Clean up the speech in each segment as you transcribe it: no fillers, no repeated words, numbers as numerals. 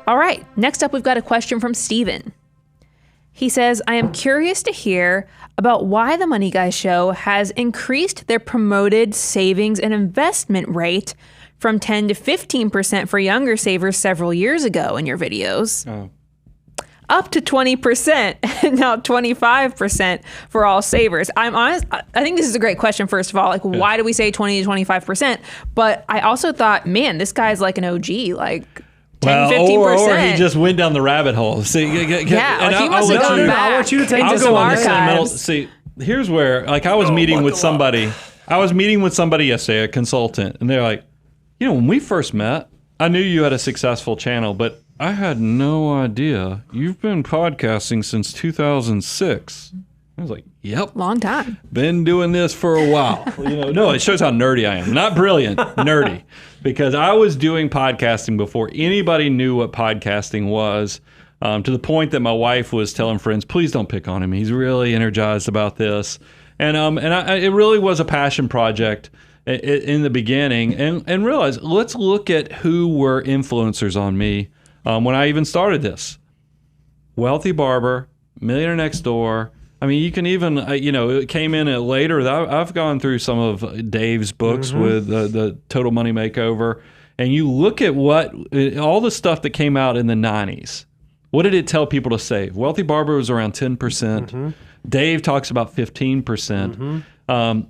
All right, next up we've got a question from Steven. He says, I am curious to hear about why the Money Guy Show has increased their promoted savings and investment rate from 10 to 15% for younger savers several years ago in your videos, up to 20% and now 25% for all savers. I'm honest, I think this is a great question, first of all. Like, why do we say 20 to 25%? But I also thought, man, this guy's like an OG, like 10, 15%. Or he just went down the rabbit hole. See, yeah, he must have gone back. I want you to take into some archives. See, here's where, like, I was meeting with somebody. I was meeting with somebody yesterday, a consultant, and they're like, when we first met, I knew you had a successful channel, but I had no idea you've been podcasting since 2006. I was like, yep. Long time. Been doing this for a while. No, it shows how nerdy I am. Not brilliant, nerdy. Because I was doing podcasting before anybody knew what podcasting was, to the point that my wife was telling friends, please don't pick on him. He's really energized about this. And it really was a passion project in the beginning. And realized, let's look at who were influencers on me when I even started this. Wealthy Barber, Millionaire Next Door. I mean, you can even, it came in later. I've gone through some of Dave's books with the Total Money Makeover, and you look at all the stuff that came out in the 90s. What did it tell people to save? Wealthy Barber was around 10%. Dave talks about 15%.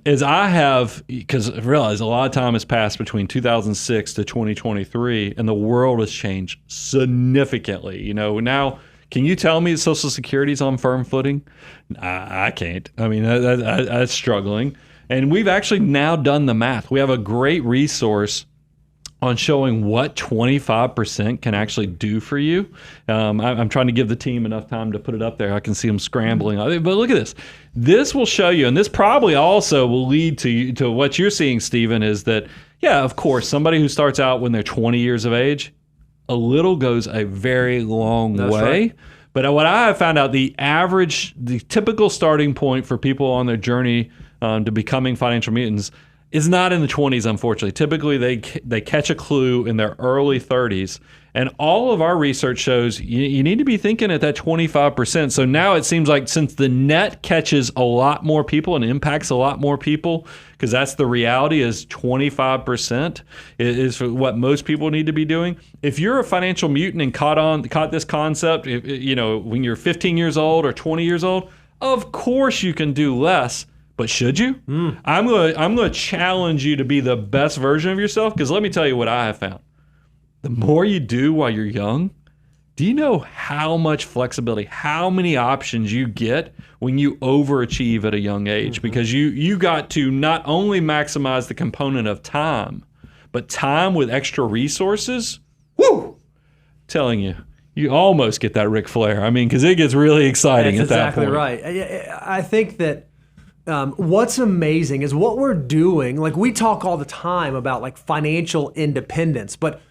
As I have, because I realize a lot of time has passed between 2006 to 2023, and the world has changed significantly. Now, can you tell me Social Security's on firm footing? I can't. I mean, that's struggling. And we've actually now done the math. We have a great resource on showing what 25% can actually do for you. I'm trying to give the team enough time to put it up there. I can see them scrambling. But look at this. This will show you, and this probably also will lead to what you're seeing, Stephen, is that, yeah, of course, somebody who starts out when they're 20 years of age, a little goes a very long way. Right. But what I have found out, the typical starting point for people on their journey to becoming financial mutants is not in the 20s, unfortunately. Typically, they catch a clue in their early 30s. And all of our research shows you need to be thinking at that 25%. So now it seems like since the net catches a lot more people and impacts a lot more people, because that's the reality, is 25% is what most people need to be doing. If you're a financial mutant and caught this concept, when you're 15 years old or 20 years old, of course you can do less. But should you? I'm going to challenge you to be the best version of yourself, because let me tell you what I have found. The more you do while you're young, do you know how much flexibility, how many options you get when you overachieve at a young age? Because you got to not only maximize the component of time, but time with extra resources. Woo! Telling you. You almost get that Ric Flair. I mean, because it gets really exciting at that point. That's exactly right. I think that what's amazing is what we're doing. Like, we talk all the time about like financial independence, but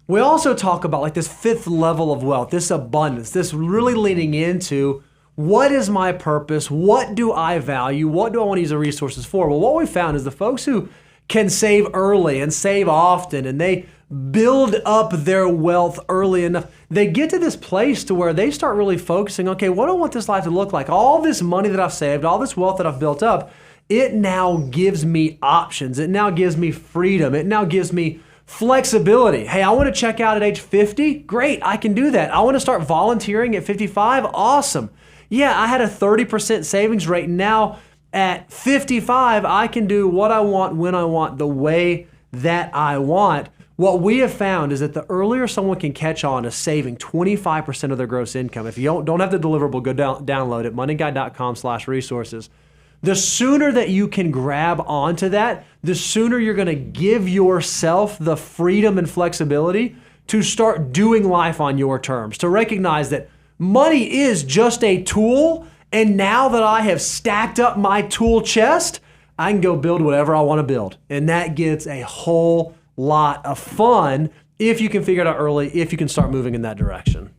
we also talk about like this fifth level of wealth, this abundance, this really leaning into what is my purpose? What do I value? What do I want to use the resources for? Well, what we found is the folks who can save early and save often, and they build up their wealth early enough, they get to this place to where they start really focusing, okay, what do I want this life to look like? All this money that I've saved, all this wealth that I've built up, it now gives me options. It now gives me freedom. It now gives me flexibility. Hey, I want to check out at age 50. Great, I can do that. I want to start volunteering at 55. Awesome. Yeah, I had a 30% savings rate. Now at 55, I can do what I want, when I want, the way that I want. What we have found is that the earlier someone can catch on to saving 25% of their gross income, if you don't have the deliverable, go download it, moneyguy.com/resources. The sooner that you can grab onto that, the sooner you're going to give yourself the freedom and flexibility to start doing life on your terms, to recognize that money is just a tool, and now that I have stacked up my tool chest, I can go build whatever I want to build. And that gets a whole lot of fun if you can figure it out early, if you can start moving in that direction.